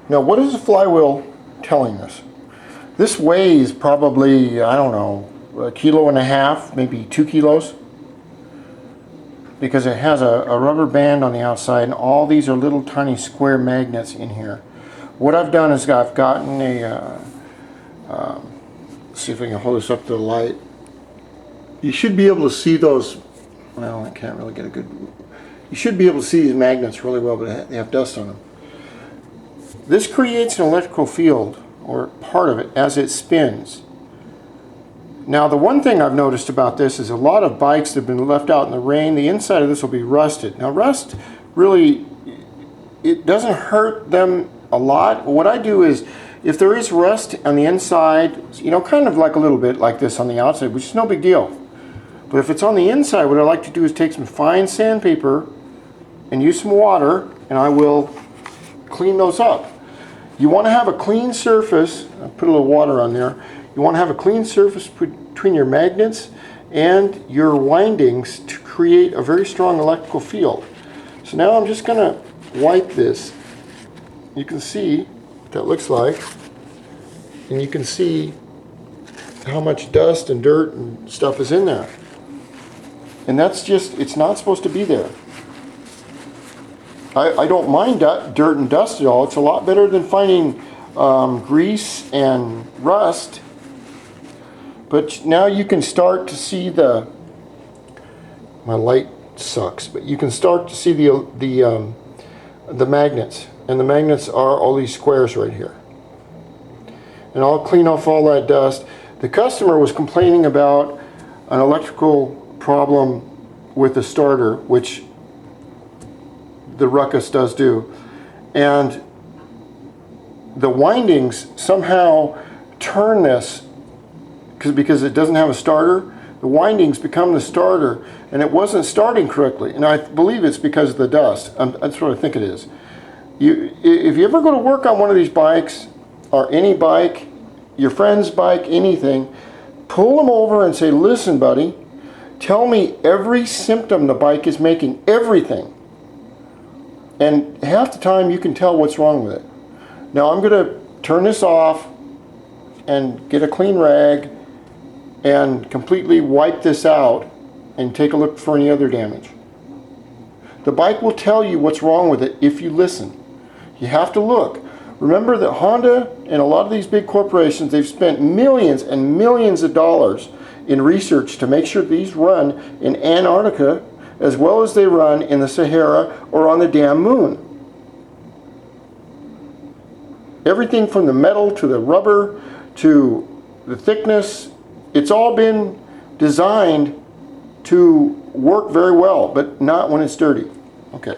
Now, what is the flywheel telling us? This weighs probably, I don't know, 1.5 kilos, maybe 2 kilos, because it has a rubber band on the outside, and all these are little tiny square magnets in here. What I've done is I've gotten a, see if I can hold this up to the light. You should be able to see those. Well, I can't really get a good. You should be able to see these magnets really well, but they have dust on them. This creates an electrical field, or part of it, as it spins. Now, the one thing I've noticed about this is a lot of bikes that have been left out in the rain, the inside of this will be rusted. Now, rust really, it doesn't hurt them a lot. What I do is, if there is rust on the inside, you know, kind of like a little bit like this on the outside, which is no big deal. But if it's on the inside, what I like to do is take some fine sandpaper and use some water, and I will clean those up. You want to have a clean surface. I'll put a little water on there. You want to have a clean surface between your magnets and your windings to create a very strong electrical field. So now I'm just going to wipe this. You can see what that looks like, and you can see how much dust and dirt and stuff is in there. And that's just, it's not supposed to be there. I don't mind dirt and dust at all. It's a lot better than finding grease and rust. But now you can start to see the, my light sucks, but you can start to see the magnets. And the magnets are all these squares right here. And I'll clean off all that dust. The customer was complaining about an electrical problem with the starter, which the RUCKUS does do, and the windings somehow turn this, because it doesn't have a starter, the windings become the starter, and it wasn't starting correctly, and I believe it's because of the dust. That's what I think it is. If you ever go to work on one of these bikes, or any bike, your friend's bike, anything, pull them over and say, listen buddy, tell me every symptom the bike is making, everything. And half the time you can tell what's wrong with it. Now I'm going to turn this off and get a clean rag and completely wipe this out and take a look for any other damage. The bike will tell you what's wrong with it if you listen. You have to look. Remember that Honda and a lot of these big corporations, they've spent millions and millions of dollars in research to make sure these run in Antarctica as well as they run in the Sahara or on the damn moon. Everything from the metal to the rubber to the thickness, it's all been designed to work very well, but not when it's dirty. Okay.